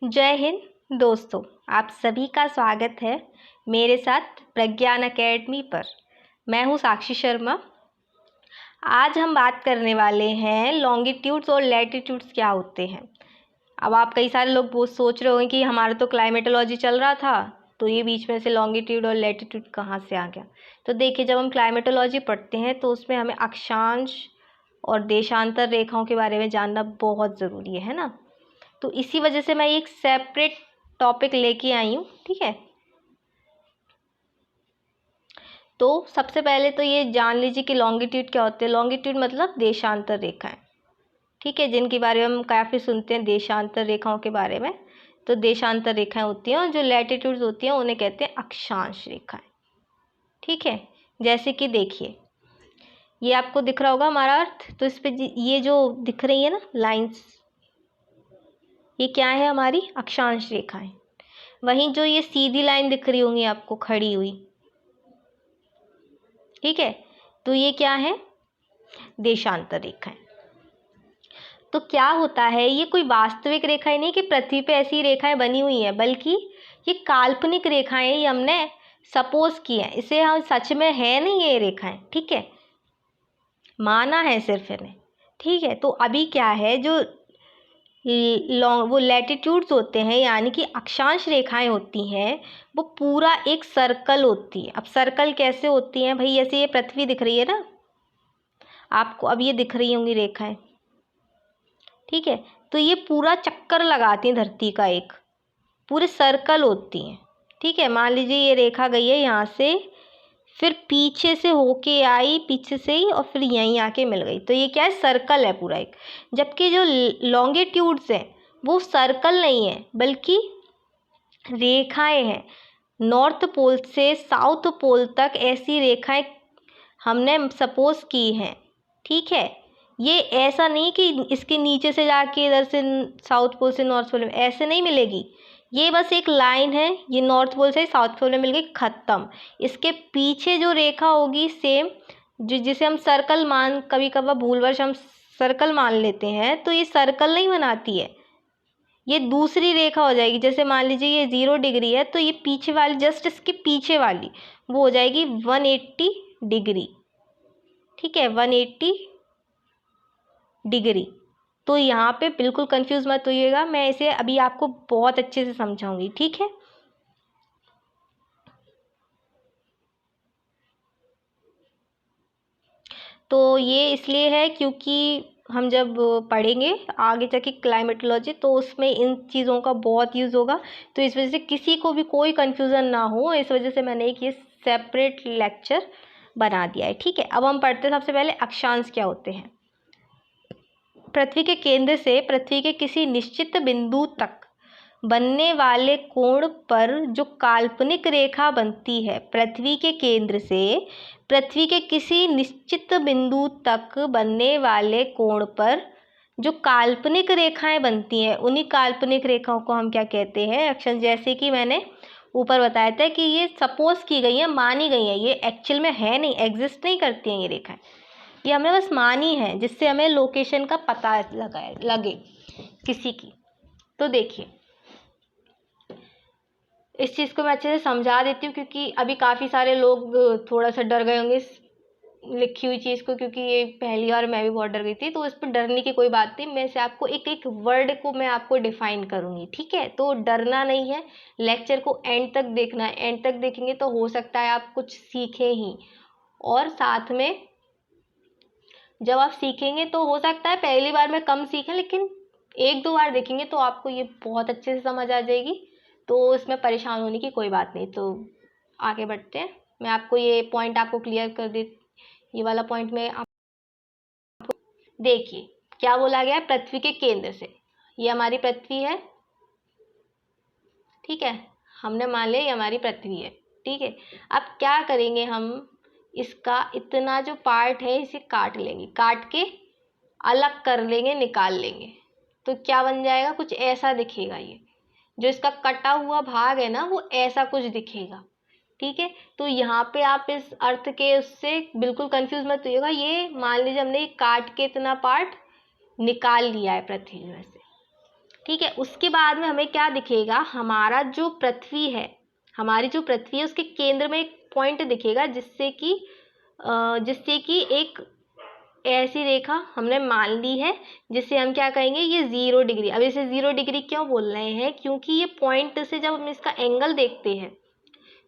जय हिंद दोस्तों, आप सभी का स्वागत है मेरे साथ प्रज्ञान एकेडमी पर। मैं हूँ साक्षी शर्मा। आज हम बात करने वाले हैं लॉन्गिट्यूड्स और लैटिट्यूड्स क्या होते हैं। अब आप कई सारे लोग वो सोच रहे होंगे कि हमारा तो क्लाइमेटोलॉजी चल रहा था, तो ये बीच में से लॉन्गिट्यूड और लैटिट्यूड कहाँ से आ गया। तो देखिए, जब हम क्लाइमेटोलॉजी पढ़ते हैं तो उसमें हमें अक्षांश और देशांतर रेखाओं के बारे में जानना बहुत ज़रूरी है ना। तो इसी वजह से मैं एक सेपरेट टॉपिक लेके आई हूँ, ठीक है। तो सबसे पहले तो ये जान लीजिए कि लॉन्गिट्यूड क्या होते हैं। लॉन्गिट्यूड मतलब देशांतर रेखाएं, ठीक है, जिनके बारे में हम काफ़ी सुनते हैं देशांतर रेखाओं के बारे में। तो देशांतर रेखाएं होती हैं, और जो लैटिट्यूड्स होती हैं उन्हें कहते हैं अक्षांश रेखाएं, ठीक है। जैसे कि देखिए, ये आपको दिख रहा होगा हमारा अर्थ। तो इस पे ये जो दिख रही है ना लाइंस, ये क्या है, हमारी अक्षांश रेखाएं। वहीं जो ये सीधी लाइन दिख रही होंगी आपको खड़ी हुई, ठीक है, तो ये क्या है, देशांतर रेखाएं। तो क्या होता है, ये कोई वास्तविक रेखाएं नहीं कि पृथ्वी पे ऐसी रेखाएं बनी हुई हैं, बल्कि ये काल्पनिक रेखाएं, ये हमने सपोज की है। इसे हम सच में है नहीं ये रेखाएं, ठीक है, माना है सिर्फ इन्हें, ठीक है। तो अभी क्या है, जो वो लैटिट्यूड्स होते हैं यानी कि अक्षांश रेखाएं होती हैं, वो पूरा एक सर्कल होती है। अब सर्कल कैसे होती हैं भाई, ऐसे ये पृथ्वी दिख रही है ना आपको, अब ये दिख रही होंगी रेखाएं, ठीक है। तो ये पूरा चक्कर लगाती हैं धरती का, एक पूरे सर्कल होती हैं, ठीक है। मान लीजिए ये रेखा गई है यहाँ से, फिर पीछे से होके आई, पीछे से ही, और फिर यहीं आके मिल गई। तो ये क्या है, सर्कल है पूरा एक। जबकि जो लॉन्गिट्यूड्स हैं वो सर्कल नहीं है, बल्कि रेखाएं हैं। नॉर्थ पोल से साउथ पोल तक ऐसी रेखाएं हमने सपोज की हैं, ठीक है। ये ऐसा नहीं कि इसके नीचे से जाके इधर से साउथ पोल से नॉर्थ पोल में ऐसे नहीं मिलेगी। ये बस एक लाइन है, ये नॉर्थ पोल से साउथ पोल में मिल गई, ख़त्म। इसके पीछे जो रेखा होगी सेम, जिसे हम सर्कल मान, कभी कभार भूलवश हम सर्कल मान लेते हैं, तो ये सर्कल नहीं बनाती है, ये दूसरी रेखा हो जाएगी। जैसे मान लीजिए ये 0 डिग्री है, तो ये पीछे वाली, जस्ट इसके पीछे वाली वो हो जाएगी 180 डिग्री, ठीक है, 180 डिग्री। तो यहाँ पे बिल्कुल कंफ्यूज मत होइएगा, मैं इसे अभी आपको बहुत अच्छे से समझाऊंगी, ठीक है। तो ये इसलिए है क्योंकि हम जब पढ़ेंगे आगे जाके क्लाइमेटोलॉजी, तो उसमें इन चीज़ों का बहुत यूज़ होगा। तो इस वजह से किसी को भी कोई कन्फ्यूज़न ना हो, इस वजह से मैंने एक ये सेपरेट लेक्चर बना दिया है, ठीक है। अब हम पढ़ते हैं सबसे पहले अक्षांश क्या होते हैं। पृथ्वी के केंद्र से पृथ्वी के किसी निश्चित बिंदु तक बनने वाले कोण पर जो काल्पनिक रेखा बनती है, पृथ्वी के केंद्र से पृथ्वी के किसी निश्चित बिंदु तक बनने वाले कोण पर जो काल्पनिक रेखाएं बनती हैं, उन्हीं काल्पनिक रेखाओं को हम क्या कहते हैं, अक्षांश। जैसे कि मैंने ऊपर बताया था कि ये सपोज की गई है, मानी गई है, ये एक्चुअल में है नहीं, एग्जिस्ट नहीं करती हैं ये रेखाएं, ये हमने बस मानी है, जिससे हमें लोकेशन का पता लगे किसी की। तो देखिए, इस चीज़ को मैं अच्छे से समझा देती हूँ, क्योंकि अभी काफ़ी सारे लोग थोड़ा सा डर गए होंगे इस लिखी हुई चीज़ को, क्योंकि ये पहली बार मैं भी बहुत डर गई थी। तो इस पर डरने की कोई बात नहीं, मैं से आपको एक एक वर्ड को मैं आपको डिफाइन करूँगी, ठीक है। तो डरना नहीं है, लेक्चर को एंड तक देखना है। एंड तक देखेंगे तो हो सकता है आप कुछ सीखें ही, और साथ में जब आप सीखेंगे तो हो सकता है पहली बार में कम सीखें, लेकिन एक दो बार देखेंगे तो आपको ये बहुत अच्छे से समझ आ जाएगी। तो इसमें परेशान होने की कोई बात नहीं। तो आगे बढ़ते हैं, मैं आपको ये पॉइंट आपको क्लियर कर दे, ये वाला पॉइंट में आप देखिए क्या बोला गया है, पृथ्वी के केंद्र से। ये हमारी पृथ्वी है, ठीक है, हमने मान लिया ये हमारी पृथ्वी है, ठीक है। अब क्या करेंगे, हम इसका इतना जो पार्ट है इसे काट लेंगे, काट के अलग कर लेंगे, निकाल लेंगे। तो क्या बन जाएगा, कुछ ऐसा दिखेगा। ये जो इसका कटा हुआ भाग है ना, वो ऐसा कुछ दिखेगा, ठीक है। तो यहाँ पे आप इस अर्थ के उससे बिल्कुल कंफ्यूज मत होइएगा। ये मान लीजिए हमने काट के इतना पार्ट निकाल लिया है पृथ्वी में से, ठीक है। उसके बाद में हमें क्या दिखेगा, हमारा जो पृथ्वी है, हमारी जो पृथ्वी है उसके केंद्र में एक पॉइंट दिखेगा, जिससे कि एक ऐसी रेखा हमने मान ली है, जिसे हम क्या कहेंगे, ये 0 डिग्री। अब इसे 0 डिग्री क्यों बोल रहे हैं, क्योंकि ये पॉइंट से जब हम इसका एंगल देखते हैं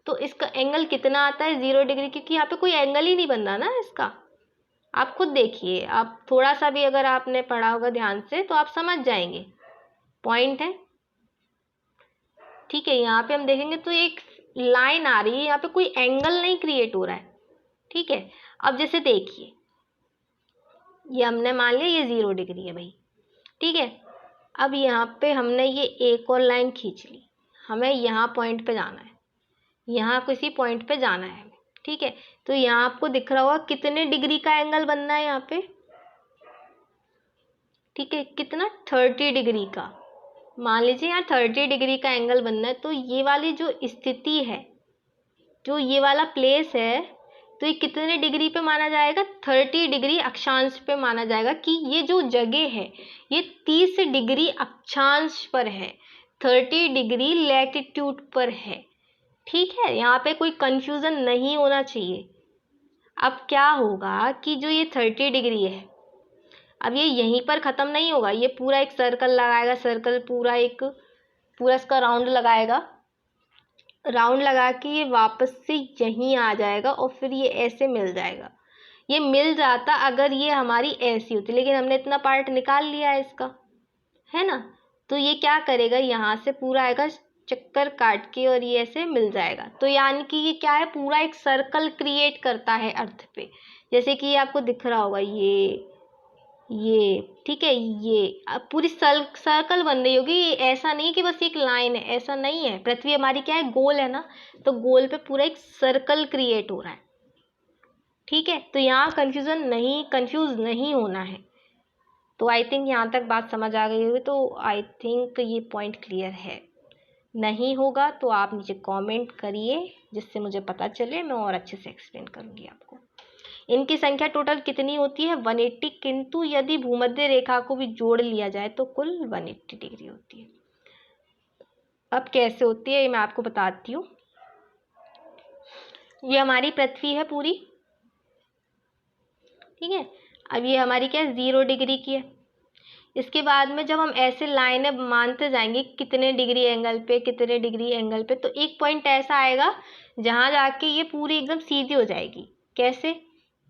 तो इसका एंगल कितना आता है, 0 डिग्री, क्योंकि यहाँ पे कोई एंगल ही नहीं बन रहा ना इसका। आप खुद देखिए, आप थोड़ा सा भी अगर आपने पढ़ा होगा ध्यान से तो आप समझ जाएंगे। पॉइंट है, ठीक है। यहाँ पे हम देखेंगे तो एक लाइन आ रही है, यहाँ पे कोई एंगल नहीं क्रिएट हो रहा है, ठीक है। अब जैसे देखिए, ये हमने मान लिया ये 0 डिग्री है भाई, ठीक है। अब यहाँ पे हमने ये एक और लाइन खींच ली, हमें यहाँ पॉइंट पे जाना है, यहाँ किसी पॉइंट पे जाना है, ठीक है। तो यहाँ आपको दिख रहा होगा कितने डिग्री का एंगल बनना है यहाँ पे, ठीक है, कितना, 30 डिग्री का। मान लीजिए यहाँ 30 डिग्री का एंगल बनना है, तो ये वाली जो स्थिति है, जो ये वाला प्लेस है, तो ये कितने डिग्री पे माना जाएगा, 30 डिग्री अक्षांश पे माना जाएगा कि ये जो जगह है ये 30 डिग्री अक्षांश पर है, 30 डिग्री लैटिट्यूड पर है, ठीक है। यहाँ पे कोई कंफ्यूजन नहीं होना चाहिए। अब क्या होगा कि जो ये 30 डिग्री है, अब ये यहीं पर ख़त्म नहीं होगा, ये पूरा एक सर्कल लगाएगा, सर्कल पूरा इसका राउंड लगाएगा, राउंड लगा के ये वापस से यहीं आ जाएगा और फिर ये ऐसे मिल जाएगा। ये मिल जाता अगर ये हमारी ऐसी होती, लेकिन हमने इतना पार्ट निकाल लिया है इसका, है ना। तो ये क्या करेगा, यहाँ से पूरा आएगा चक्कर काट के और ये ऐसे मिल जाएगा। तो यानी कि ये क्या है, पूरा एक सर्कल क्रिएट करता है अर्थ पे, जैसे कि ये आपको दिख रहा होगा, ये ठीक है, ये अब पूरी सर्कल बन रही होगी। ये ऐसा नहीं कि बस एक लाइन है, ऐसा नहीं है। पृथ्वी हमारी क्या है, गोल है ना, तो गोल पे पूरा एक सर्कल क्रिएट हो रहा है, ठीक है। तो यहाँ कंफ्यूज नहीं होना है। तो आई थिंक यहाँ तक बात समझ आ गई होगी। तो आई थिंक ये पॉइंट क्लियर है। नहीं होगा तो आप नीचे कमेंट करिए, जिससे मुझे पता चले, मैं और अच्छे से एक्सप्लेन करूँगी आपको। इनकी संख्या टोटल कितनी होती है, 180, किंतु यदि भूमध्य रेखा को भी जोड़ लिया जाए तो कुल 180 डिग्री होती है। अब कैसे होती है ये मैं आपको बताती हूँ। ये हमारी पृथ्वी है पूरी, ठीक है। अब ये हमारी क्या है, 0 डिग्री की है। इसके बाद में जब हम ऐसे लाइनें मानते जाएंगे कितने डिग्री एंगल पे, कितने डिग्री एंगल पे, तो एक पॉइंट ऐसा आएगा जहाँ जाके ये पूरी एकदम सीधी हो जाएगी। कैसे,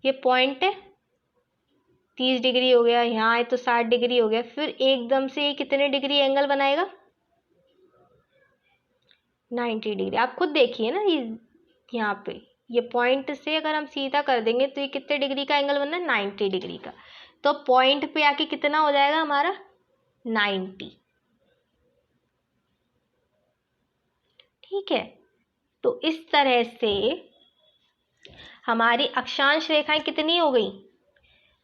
ये पॉइंट है, 30 डिग्री हो गया, यहाँ आए तो 60 डिग्री हो गया, फिर एकदम से ये कितने डिग्री एंगल बनाएगा, 90 डिग्री। आप खुद देखिए ना, ये यहाँ पे ये पॉइंट से अगर हम सीधा कर देंगे तो ये कितने डिग्री का एंगल बनना है, 90 डिग्री का। तो पॉइंट पे आके कितना हो जाएगा हमारा, 90, ठीक है। तो इस तरह से हमारी अक्षांश रेखाएं कितनी हो गई,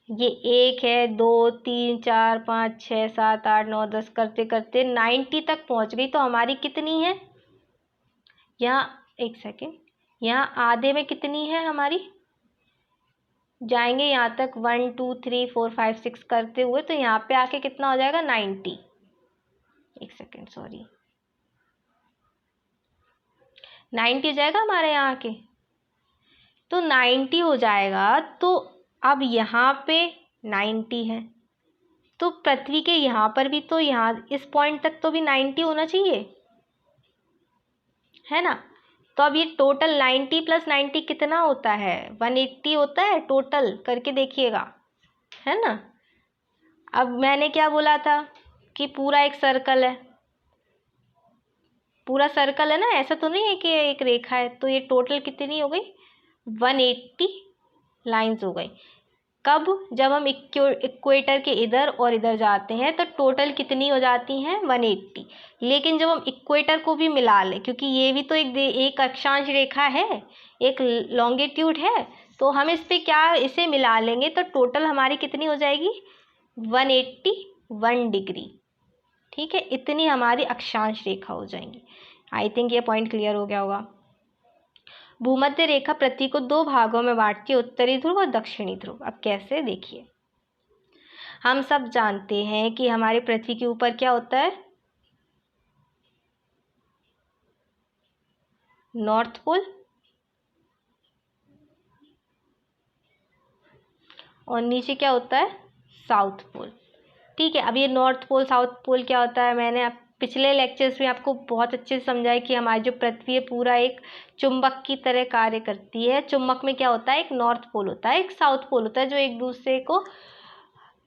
ये 1 है, 2, 3, 4, 5, 6, 7, 8, 9, 10 करते करते 90 तक पहुंच गई। तो हमारी कितनी है, यहाँ एक सेकेंड, यहाँ आधे में कितनी है हमारी, जाएंगे यहाँ तक 1 2 3 4 5 6 करते हुए, तो यहाँ पे आके कितना हो जाएगा, 90, एक सेकेंड सॉरी, 90 हो जाएगा हमारे यहाँ आके। तो 90 हो जाएगा। तो अब यहाँ पे 90 है, तो पृथ्वी के यहाँ पर भी, तो यहाँ इस पॉइंट तक तो भी 90 होना चाहिए, है ना। तो अब ये टोटल 90 + 90 कितना होता है, 180 होता है टोटल, करके देखिएगा, है ना। अब मैंने क्या बोला था कि पूरा एक सर्कल है, पूरा सर्कल है ना, ऐसा तो नहीं है कि एक रेखा है। तो ये टोटल कितनी हो गई, 180 लाइंस हो गई। कब, जब हम इक्वेटर के इधर और इधर जाते हैं तो टोटल कितनी हो जाती हैं, 180। लेकिन जब हम इक्वेटर को भी मिला लें, क्योंकि ये भी तो एक अक्षांश रेखा है, एक लॉन्गिट्यूड है, तो हम इस पे क्या, इसे मिला लेंगे तो टोटल हमारी कितनी हो जाएगी, 181 डिग्री, ठीक है। इतनी हमारी अक्षांश रेखा हो जाएंगी। आई थिंक ये पॉइंट क्लियर हो गया होगा। भूमध्य रेखा पृथ्वी को 2 भागों में बांटती है, उत्तरी ध्रुव और दक्षिणी ध्रुव। अब कैसे, देखिए, हम सब जानते हैं कि हमारी पृथ्वी के ऊपर क्या होता है, नॉर्थ पोल और नीचे क्या होता है, साउथ पोल। ठीक है, अब ये नॉर्थ पोल साउथ पोल क्या होता है, मैंने पिछले लेक्चर्स में आपको बहुत अच्छे से समझाया कि हमारी जो पृथ्वी है पूरा एक चुंबक की तरह कार्य करती है। चुंबक में क्या होता है, एक नॉर्थ पोल होता है, एक साउथ पोल होता है, जो एक दूसरे को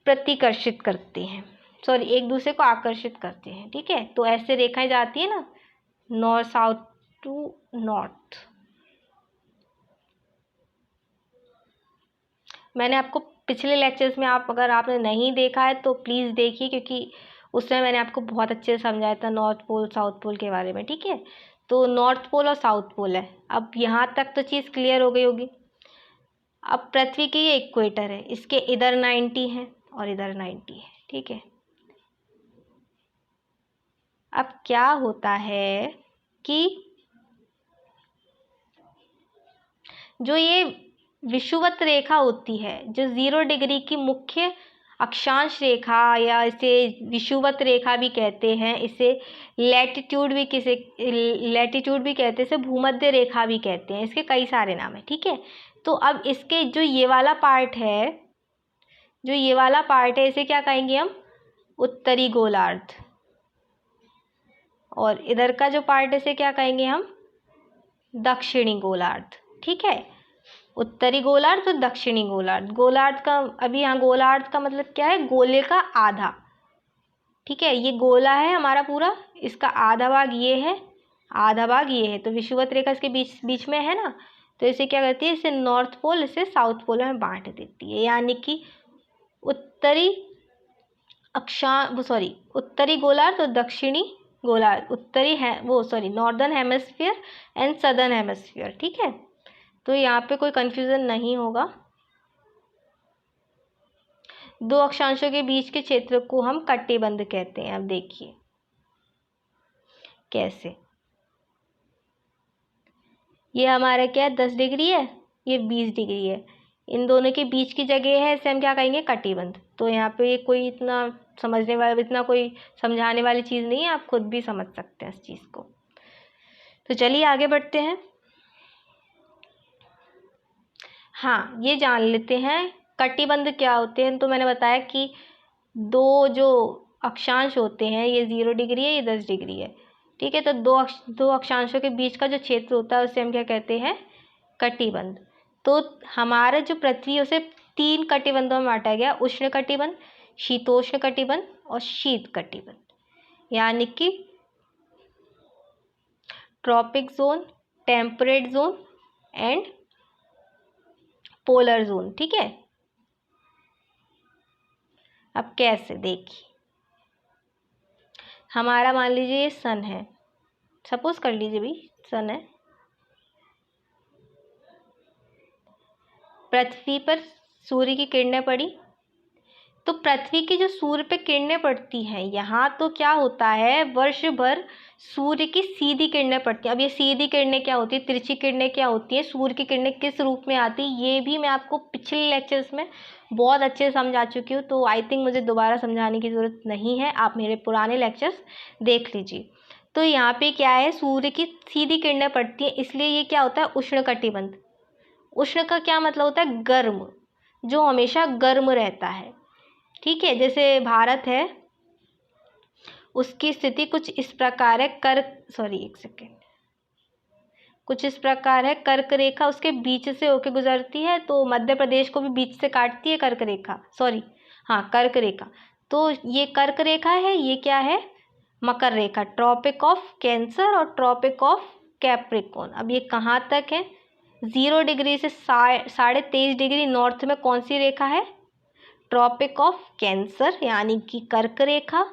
प्रतिकर्षित करते हैं, सॉरी एक दूसरे को आकर्षित करते हैं। ठीक है, तो ऐसे रेखाएं जाती है ना, नॉर्थ साउथ टू नॉर्थ। मैंने आपको पिछले लेक्चर्स में, आप अगर आपने नहीं देखा है तो प्लीज़ देखिए, क्योंकि उसमें मैंने आपको बहुत अच्छे से समझाया था नॉर्थ पोल साउथ पोल के बारे में। ठीक है, तो नॉर्थ पोल और साउथ पोल है। अब यहाँ तक तो चीज़ क्लियर हो गई होगी। अब पृथ्वी की ये इक्वेटर है, इसके इधर 90 है और इधर 90 है। ठीक है, अब क्या होता है कि जो ये विषुवत रेखा होती है, जो 0 डिग्री की मुख्य अक्षांश रेखा, या इसे विषुवत रेखा भी कहते हैं, इसे लैटिट्यूड भी कहते हैं, इसे भूमध्य रेखा भी कहते हैं, इसके कई सारे नाम हैं। ठीक है, तो अब इसके जो ये वाला पार्ट है, इसे क्या कहेंगे हम, उत्तरी गोलार्ध। और इधर का जो पार्ट है इसे क्या कहेंगे हम, दक्षिणी गोलार्ध। ठीक है, उत्तरी गोलार्ध और दक्षिणी गोलार्ध। गोलार्ध का, अभी यहाँ गोलार्ध का मतलब क्या है, गोले का आधा। ठीक है, ये गोला है हमारा पूरा, इसका आधा भाग ये है, आधा भाग ये है, तो विषुवत रेखा इसके बीच बीच में है ना, तो इसे क्या करती है, इसे नॉर्थ पोल, इसे साउथ पोल में बांट देती है। यानी कि उत्तरी उत्तरी गोलार्ध और दक्षिणी गोलार्ध, northern hemisphere and southern hemisphere. ठीक है, तो यहाँ पे कोई कंफ्यूजन नहीं होगा। दो अक्षांशों के बीच के क्षेत्र को हम कटिबंध कहते हैं। अब देखिए कैसे, ये हमारा क्या है, 10 डिग्री है, ये 20 डिग्री है, इन दोनों के बीच की जगह है, इसे हम क्या कहेंगे, कटिबंध। तो यहाँ पे कोई इतना कोई समझाने वाली चीज़ नहीं है, आप खुद भी समझ सकते हैं इस चीज़ को। तो चलिए आगे बढ़ते हैं। हाँ, ये जान लेते हैं कटिबंध क्या होते हैं। तो मैंने बताया कि दो जो अक्षांश होते हैं, ये 0 डिग्री है, ये 10 डिग्री है। ठीक है, तो दो अक्षांशों के बीच का जो क्षेत्र होता है उसे हम क्या कहते हैं, कटिबंध। तो हमारा जो पृथ्वी है उसे 3 कटिबंधों में बांटा गया, उष्ण कटिबंध, शीतोष्ण कटिबंध और शीत कटिबंध। यानी कि tropic zone, temperate zone and polar zone. ठीक है, अब कैसे, देखिए हमारा मान लीजिए ये सन है, सपोज कर लीजिए भी सन है, पृथ्वी पर सूर्य की किरणें पड़ी, तो पृथ्वी की जो सूर्य पे किरणें पड़ती हैं, यहाँ तो क्या होता है, वर्ष भर सूर्य की सीधी किरणें पड़ती हैं। अब ये सीधी किरणें क्या होती है, तिरछी किरणें क्या होती है, सूर्य की किरणें किस रूप में आती है, ये भी मैं आपको पिछले लेक्चर्स में बहुत अच्छे से समझा चुकी हूँ, तो आई थिंक मुझे दोबारा समझाने की ज़रूरत नहीं है, आप मेरे पुराने लेक्चर्स देख लीजिए। तो यहाँ पे क्या है, सूर्य की सीधी किरणें पड़ती हैं, इसलिए ये क्या होता है, उष्ण कटिबंध। उष्ण का क्या मतलब होता है, गर्म, जो हमेशा गर्म रहता है। ठीक है, जैसे भारत है, उसकी स्थिति कुछ इस प्रकार है, कुछ इस प्रकार है, कर्क रेखा उसके बीच से होके गुजरती है, तो मध्य प्रदेश को भी बीच से काटती है कर्क रेखा, कर्क रेखा। तो ये कर्क रेखा है, ये क्या है, मकर रेखा, ट्रॉपिक ऑफ कैंसर और ट्रॉपिक ऑफ कैप्रिकॉर्न। अब ये कहाँ तक है, 0 डिग्री से 23.5 डिग्री नॉर्थ में कौन सी रेखा है, ट्रॉपिक ऑफ कैंसर यानी कि कर्क रेखा,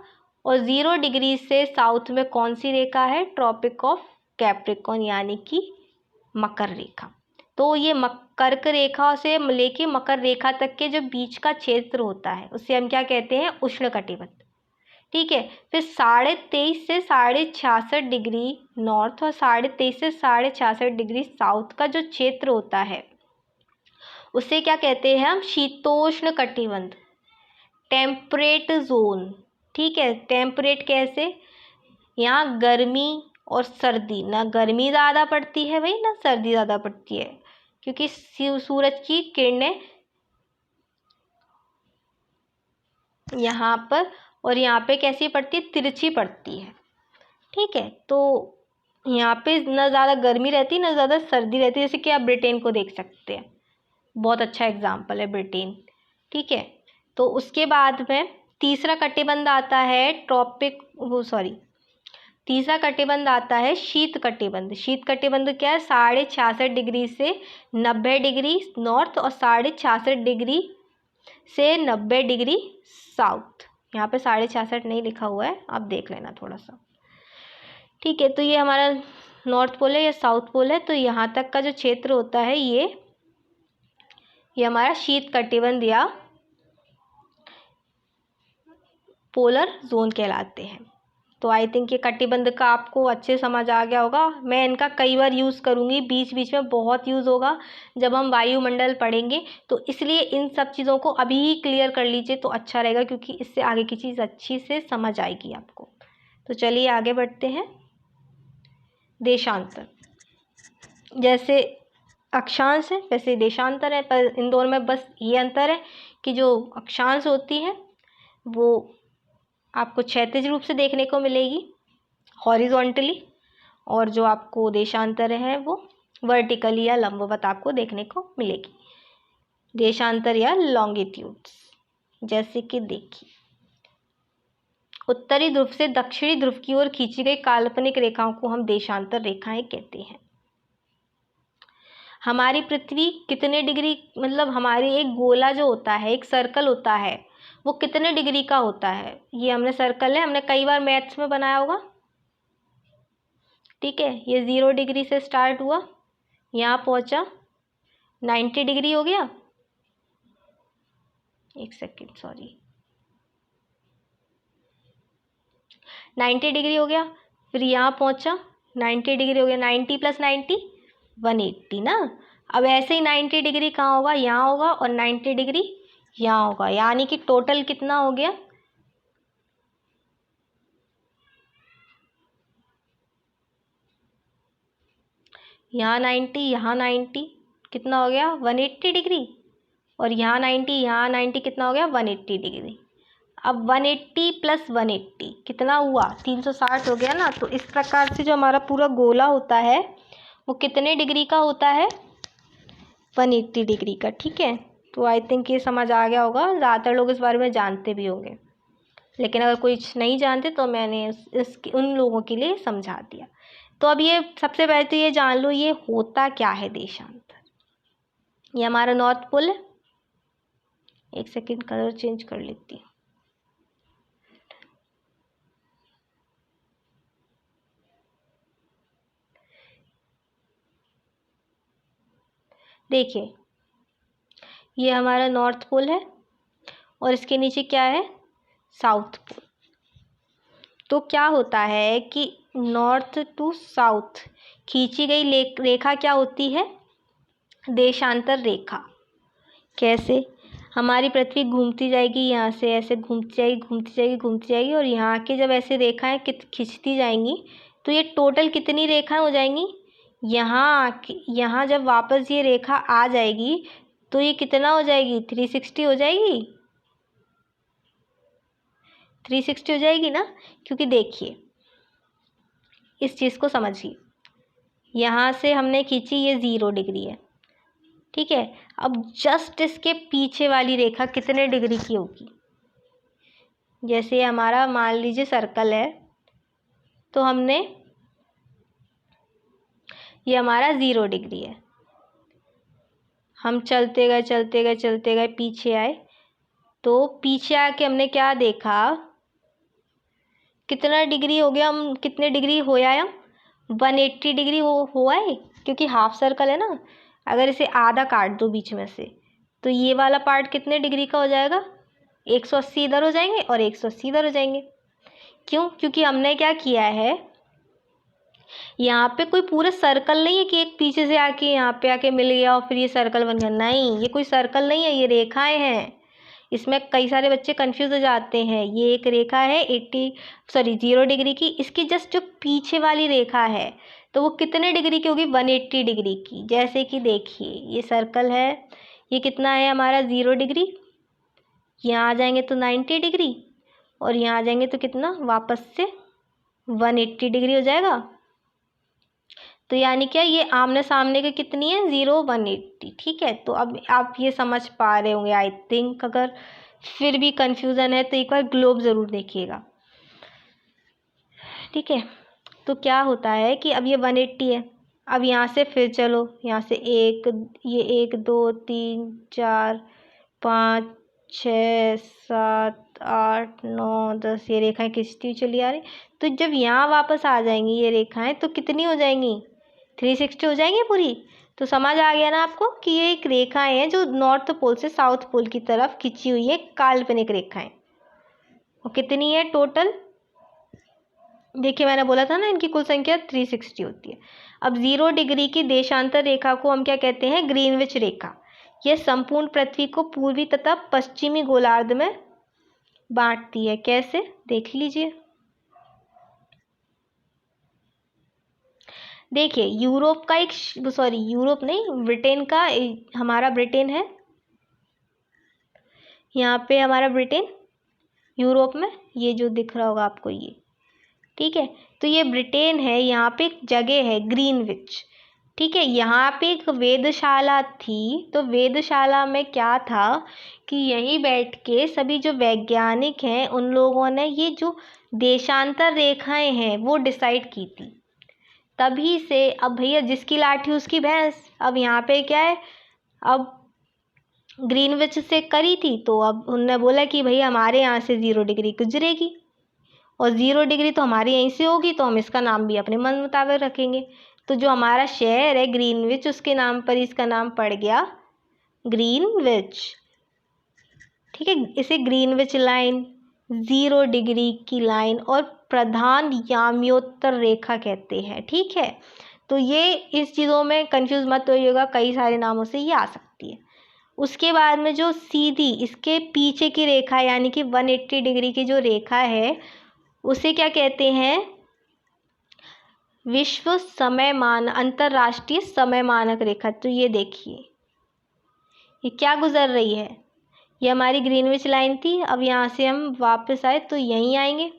और 0 डिग्री से साउथ में कौन सी रेखा है, ट्रॉपिक ऑफ कैप्रिकॉर्न यानी कि मकर रेखा। तो ये कर्क रेखा से लेके मकर रेखा तक के जो बीच का क्षेत्र होता है उसे हम क्या कहते हैं, उष्ण कटिबंध। ठीक है, फिर 23.5 से 66.5 डिग्री नॉर्थ और 23.5 से 66.5 डिग्री साउथ का जो क्षेत्र होता है उसे क्या कहते हैं हम, शीतोष्ण कटिबंध, टेम्परेट जोन। ठीक है, टेम्परेट कैसे, यहाँ गर्मी और सर्दी, ना गर्मी ज़्यादा पड़ती है भाई ना सर्दी ज़्यादा पड़ती है, क्योंकि सूरज की किरणें यहाँ पर और यहाँ पे कैसी पड़ती है, तिरछी पड़ती है। ठीक है, तो यहाँ पे ना ज़्यादा गर्मी रहती ना ज़्यादा सर्दी रहती, जैसे कि आप ब्रिटेन को देख सकते हैं, बहुत अच्छा एग्जाम्पल है ब्रिटेन। ठीक है, तो उसके बाद में तीसरा कटिबंध आता है तीसरा कटिबंध आता है शीत कटिबंध। शीत कटिबंध क्या है, 66.5 डिग्री से 90 डिग्री नॉर्थ और 66.5 डिग्री से 90 डिग्री साउथ। यहाँ पे 66.5 नहीं लिखा हुआ है, आप देख लेना थोड़ा सा। ठीक है, तो ये हमारा नॉर्थ पोल है या साउथ पोल है, तो यहाँ तक का जो क्षेत्र होता है ये हमारा शीत कटिबंध या पोलर जोन कहलाते हैं। तो आई थिंक ये कटिबंध का आपको अच्छे समझ आ गया होगा। मैं इनका कई बार यूज़ करूँगी, बीच बीच में बहुत यूज़ होगा जब हम वायुमंडल पढ़ेंगे, तो इसलिए इन सब चीज़ों को अभी ही क्लियर कर लीजिए तो अच्छा रहेगा, क्योंकि इससे आगे की चीज़ अच्छी से समझ आएगी आपको। तो चलिए आगे बढ़ते हैं। देशांतर, जैसे अक्षांश है वैसे देशांतर है, पर इन दोनों में बस ये अंतर है कि जो अक्षांश होती है वो आपको क्षैतिज रूप से देखने को मिलेगी हॉरिजॉन्टली, और जो आपको देशांतर है वो वर्टिकली या लंबवत आपको देखने को मिलेगी, देशांतर या लॉन्गिट्यूड्स। जैसे कि देखिए, उत्तरी ध्रुव से दक्षिणी ध्रुव की ओर खींची गई काल्पनिक रेखाओं को हम देशांतर रेखाएं कहते हैं। हमारी पृथ्वी कितने डिग्री, मतलब हमारी एक गोला जो होता है, एक सर्कल होता है, वो कितने डिग्री का होता है, ये हमने सर्कल है, हमने कई बार मैथ्स में बनाया होगा। ठीक है, ये 0 डिग्री से स्टार्ट हुआ, यहाँ पहुँचा 90 डिग्री हो गया, एक सेकेंड सॉरी 90 डिग्री हो गया, फिर यहाँ पहुँचा 90 डिग्री हो गया, 90 + 90 180 ना। अब ऐसे ही 90 डिग्री कहाँ होगा, यहाँ होगा, और 90 डिग्री यहाँ होगा, यानी कि टोटल कितना हो गया, यहाँ 90 यहाँ 90 कितना हो गया 180 डिग्री, और यहाँ 90 कितना हो गया 180 डिग्री। अब 180 + 180 कितना हुआ 360 हो गया ना। तो इस प्रकार से जो हमारा पूरा गोला होता है वो कितने डिग्री का होता है, 180 डिग्री का। ठीक है, तो आई थिंक ये समझ आ गया होगा, ज़्यादातर लोग इस बारे में जानते भी होंगे, लेकिन अगर कोई नहीं जानते तो मैंने उन लोगों के लिए समझा दिया। तो अब ये सबसे पहले तो ये जान लो ये होता क्या है देशांतर। ये हमारा नॉर्थ पोल है, एक सेकेंड कलर चेंज कर लेती हूँ। देखिए, ये हमारा नॉर्थ पोल है और इसके नीचे क्या है, साउथ पोल। तो क्या होता है कि नॉर्थ टू साउथ खींची गई रेखा क्या होती है, देशांतर रेखा। कैसे, हमारी पृथ्वी घूमती जाएगी, यहाँ से ऐसे घूमती जाएगी घूमती जाएगी घूमती जाएगी, और यहाँ के जब ऐसे रेखाएं खिंचती जाएंगी तो ये टोटल कितनी रेखाएं हो जाएंगी, यहाँ जब वापस ये रेखा आ जाएगी तो ये कितना हो जाएगी, 360 हो जाएगी, 360 हो जाएगी ना। क्योंकि देखिए इस चीज़ को समझिए, यहाँ से हमने खींची, ये 0 डिग्री है। ठीक है, अब जस्ट इसके पीछे वाली रेखा कितने डिग्री की होगी, जैसे हमारा मान लीजिए सर्कल है, तो हमने ये हमारा 0 डिग्री है, हम चलते गए चलते गए चलते गए पीछे आए, तो पीछे आके हमने क्या देखा, कितना डिग्री हो गया, हम कितने डिग्री हो आए, हम 180 डिग्री हुआ है, क्योंकि हाफ सर्कल है ना। अगर इसे आधा काट दो बीच में से तो ये वाला पार्ट कितने डिग्री का हो जाएगा, 180 इधर हो जाएंगे और 180 इधर हो जाएंगे। क्यों, क्योंकि हमने क्या किया है, यहाँ पे कोई पूरा सर्कल नहीं है कि एक पीछे से आके यहाँ पे आके मिल गया और फिर ये सर्कल बन गया, नहीं, ये कोई सर्कल नहीं है, ये रेखाएं हैं। इसमें कई सारे बच्चे कंफ्यूज हो जाते हैं। ये एक रेखा है 0 डिग्री की, इसकी जस्ट जो पीछे वाली रेखा है तो वो कितने डिग्री की होगी, 180 डिग्री की। जैसे कि देखिए ये सर्कल है, ये कितना है हमारा 0 डिग्री, यहाँ आ जाएंगे तो 90 डिग्री, और यहाँ आ जाएंगे तो कितना, वापस से 180 डिग्री हो जाएगा। तो यानी क्या, ये आमने सामने के कितनी है, 0 180। ठीक है, तो अब आप ये समझ पा रहे होंगे आई थिंक। अगर फिर भी कंफ्यूजन है तो एक बार ग्लोब ज़रूर देखिएगा। ठीक है, तो क्या होता है कि अब ये 180 है। अब यहाँ से फिर चलो, यहाँ से ये 1 2 3 4 5 6 7 8 9 10 ये रेखाएं खिंचती हुई चली आ रही। तो जब यहाँ वापस आ जाएंगी ये रेखाएं तो कितनी हो जाएंगी, 360 हो जाएंगी पूरी। तो समझ आ गया ना आपको कि ये एक रेखाएं हैं जो नॉर्थ पोल से साउथ पोल की तरफ खिंची हुई है, काल्पनिक रेखाएं। और कितनी है टोटल, देखिए मैंने बोला था ना इनकी कुल संख्या 360 होती है। अब 0 डिग्री की देशांतर रेखा को हम क्या कहते हैं, ग्रीनविच रेखा। यह संपूर्ण पृथ्वी को पूर्वी तथा पश्चिमी गोलार्ध में बांटती है। कैसे, देख लीजिए। देखिए यूरोप का यूरोप नहीं, ब्रिटेन का, हमारा ब्रिटेन है यहाँ पे, हमारा ब्रिटेन यूरोप में, ये जो दिख रहा होगा आपको ये। ठीक है, तो ये ब्रिटेन है, यहाँ पे एक जगह है ग्रीनविच। ठीक है, यहाँ पे एक वेधशाला थी। तो वेधशाला में क्या था कि यहीं बैठ के सभी जो वैज्ञानिक हैं उन लोगों ने ये जो देशांतर रेखाएं हैं वो डिसाइड की थी। तभी से अब भैया जिसकी लाठी उसकी भैंस। अब यहाँ पे क्या है, अब ग्रीनविच से करी थी तो अब उनने बोला कि भैया हमारे यहाँ से 0 डिग्री गुजरेगी, और 0 डिग्री तो हमारे यहीं से होगी, तो हम इसका नाम भी अपने मन मुताबिक रखेंगे। तो जो हमारा शहर है ग्रीनविच, उसके नाम पर इसका नाम पड़ गया ग्रीनविच। ठीक है, इसे ग्रीनविच लाइन, 0 डिग्री की लाइन और प्रधान याम्योत्तर रेखा कहते हैं। ठीक है, तो ये इस चीज़ों में कंफ्यूज मत होइएगा, कई सारे नामों से ये आ सकती है। उसके बाद में जो सीधी इसके पीछे की रेखा यानी कि 180 डिग्री की जो रेखा है उसे क्या कहते हैं, विश्व समय मान अंतरराष्ट्रीय समय मानक रेखा। तो ये देखिए ये क्या गुजर रही है, ये हमारी ग्रीनविच लाइन थी। अब यहाँ से हम वापस आए तो यहीं आएंगे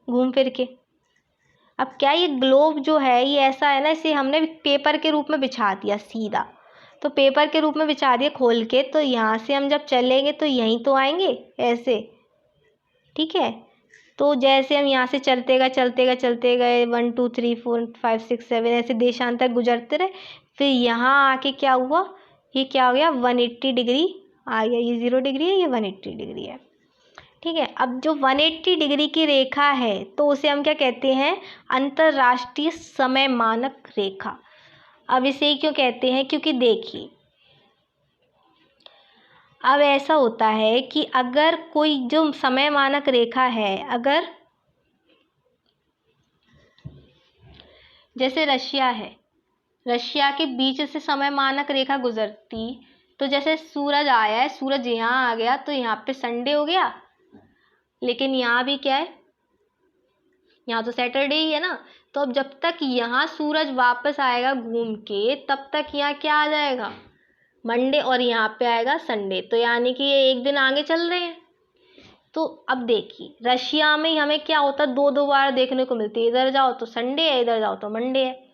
घूम फिर के। अब क्या ये ग्लोब जो है ये ऐसा है ना, इसे हमने पेपर के रूप में बिछा दिया सीधा। तो पेपर के रूप में बिछा दिया खोल के, तो यहाँ से हम जब चलेंगे तो यहीं तो आएंगे ऐसे। ठीक है, तो जैसे हम यहाँ से चलते गए 1 2 3 4 5 6 7 ऐसे देशांतर गुजरते रहे। फिर यहाँ आके क्या हुआ, ये क्या हो गया, 180 डिग्री आ गया। ये 0 डिग्री है, ये 180 डिग्री है। ठीक है, अब जो 180 डिग्री की रेखा है तो उसे हम क्या कहते हैं, अंतरराष्ट्रीय समय मानक रेखा। अब इसे क्यों कहते हैं, क्योंकि देखिए अब ऐसा होता है कि अगर कोई जो समय मानक रेखा है, अगर जैसे रशिया है, रशिया के बीच से समय मानक रेखा गुजरती, तो जैसे सूरज आया है, सूरज यहाँ आ गया तो यहाँ पे संडे हो गया, लेकिन यहाँ भी क्या है, यहाँ तो सैटरडे ही है ना। तो अब जब तक यहाँ सूरज वापस आएगा घूम के, तब तक यहाँ क्या आ जाएगा, मंडे, और यहाँ पे आएगा संडे। तो यानी कि ये एक दिन आगे चल रहे हैं। तो अब देखिए रशिया में हमें क्या होता है, 2 बार देखने को मिलती है, इधर जाओ तो संडे है, इधर जाओ तो मंडे है।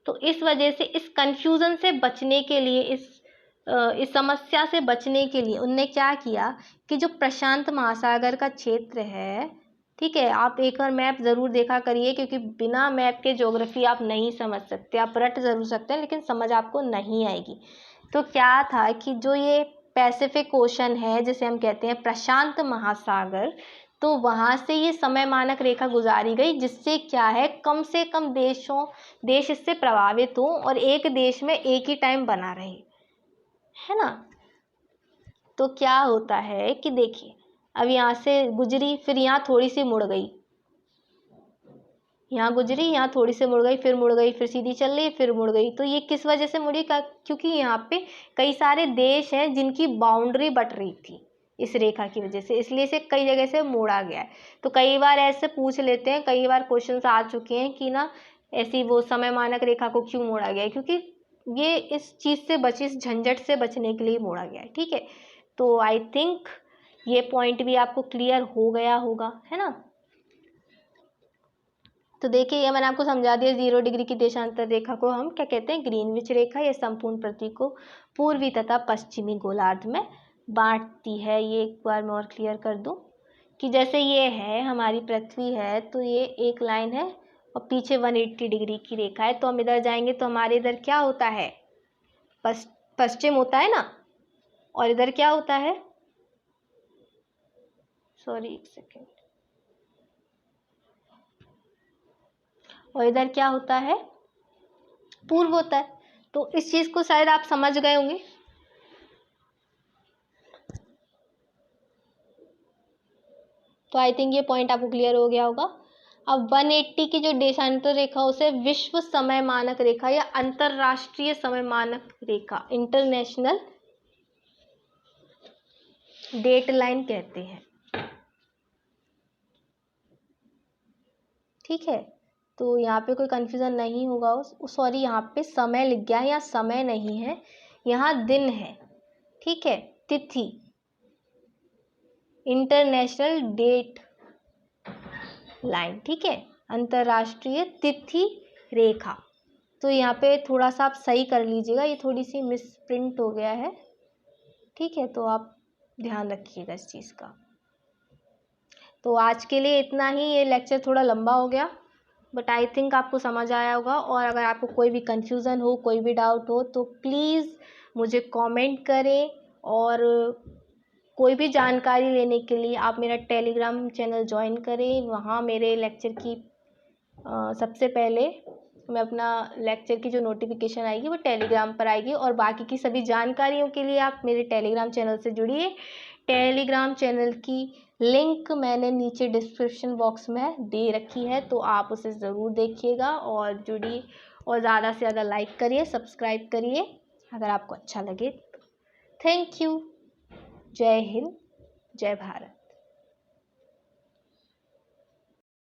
तो इस वजह से इस कंफ्यूजन से बचने के लिए, इस समस्या से बचने के लिए उनने क्या किया कि जो प्रशांत महासागर का क्षेत्र है, ठीक है, आप एक बार मैप ज़रूर देखा करिए, क्योंकि बिना मैप के ज्योग्राफी आप नहीं समझ सकते। आप रट ज़रूर सकते हैं लेकिन समझ आपको नहीं आएगी। तो क्या था कि जो ये पैसिफिक ओशन है जिसे हम कहते हैं प्रशांत महासागर, तो वहाँ से ये समय मानक रेखा गुजारी गई, जिससे क्या है कम से कम देश इससे प्रभावित हों और एक देश में एक ही टाइम बना रहे, है ना। तो क्या होता है कि देखिए अब यहाँ से गुजरी, फिर यहाँ थोड़ी सी मुड़ गई, यहाँ गुजरी, यहाँ थोड़ी सी मुड़ गई, फिर मुड़ गई, फिर सीधी चल रही, फिर मुड़ गई। तो ये किस वजह से मुड़ी, क्योंकि यहाँ पे कई सारे देश हैं जिनकी बाउंड्री बट रही थी। इस रेखा की वजह से, इसलिए इसे कई जगह से मोड़ा गया है। तो कई बार ऐसे पूछ लेते हैं, कई बार क्वेश्चंस आ चुके हैं कि ना ऐसी वो समय मानक रेखा को क्यों मोड़ा गया है, क्योंकि ये इस चीज़ से इस झंझट से बचने के लिए मोड़ा गया है। ठीक है, तो आई थिंक ये पॉइंट भी आपको क्लियर हो गया होगा, है ना। तो देखिए ये मैंने आपको समझा दिया, 0 डिग्री की देशांतर रेखा को हम क्या कहते हैं, ग्रीनविच रेखा। ये संपूर्ण पृथ्वी को पूर्वी तथा पश्चिमी गोलार्ध में बांटती है। ये एक बार मैं और क्लियर कर दूं कि जैसे ये है हमारी पृथ्वी है, तो ये एक लाइन है और पीछे 180 डिग्री की रेखा है। तो हम इधर जाएंगे तो हमारे इधर क्या होता है, पश्चिम होता है ना, और इधर क्या होता है, सॉरी एक सेकेंड, और इधर क्या होता है, पूर्व होता है। तो इस चीज को शायद आप समझ गए होंगे। तो आई थिंक ये पॉइंट आपको क्लियर हो गया होगा। अब 180 की जो देशांतर रेखा उसे विश्व समय मानक रेखा या अंतरराष्ट्रीय समय मानक रेखा, इंटरनेशनल डेट लाइन कहते हैं। ठीक है, तो यहाँ पे कोई कंफ्यूजन नहीं होगा। सॉरी, यहाँ पे समय लिख गया है, यहाँ समय नहीं है, यहाँ दिन है। ठीक है, तिथि, इंटरनेशनल डेट लाइन। ठीक है, अंतरराष्ट्रीय तिथि रेखा। तो यहाँ पे थोड़ा सा आप सही कर लीजिएगा, ये थोड़ी सी मिसप्रिंट हो गया है। ठीक है, तो आप ध्यान रखिएगा इस चीज़ का। तो आज के लिए इतना ही, ये लेक्चर थोड़ा लंबा हो गया, बट आई थिंक आपको समझ आया होगा। और अगर आपको कोई भी कन्फ्यूज़न हो, कोई भी डाउट हो, तो प्लीज़ मुझे कमेंट करें। और कोई भी जानकारी लेने के लिए आप मेरा टेलीग्राम चैनल ज्वाइन करें। वहाँ मेरे लेक्चर की सबसे पहले मैं अपना लेक्चर की जो नोटिफिकेशन आएगी वो टेलीग्राम पर आएगी। और बाकी की सभी जानकारियों के लिए आप मेरे टेलीग्राम चैनल से जुड़िए। टेलीग्राम चैनल की लिंक मैंने नीचे डिस्क्रिप्शन बॉक्स में दे रखी है, तो आप उसे ज़रूर देखिएगा और जुड़िए। और ज़्यादा से ज़्यादा लाइक करिए, सब्सक्राइब करिए अगर आपको अच्छा लगे। Thank you. जय हिंद, जय भारत।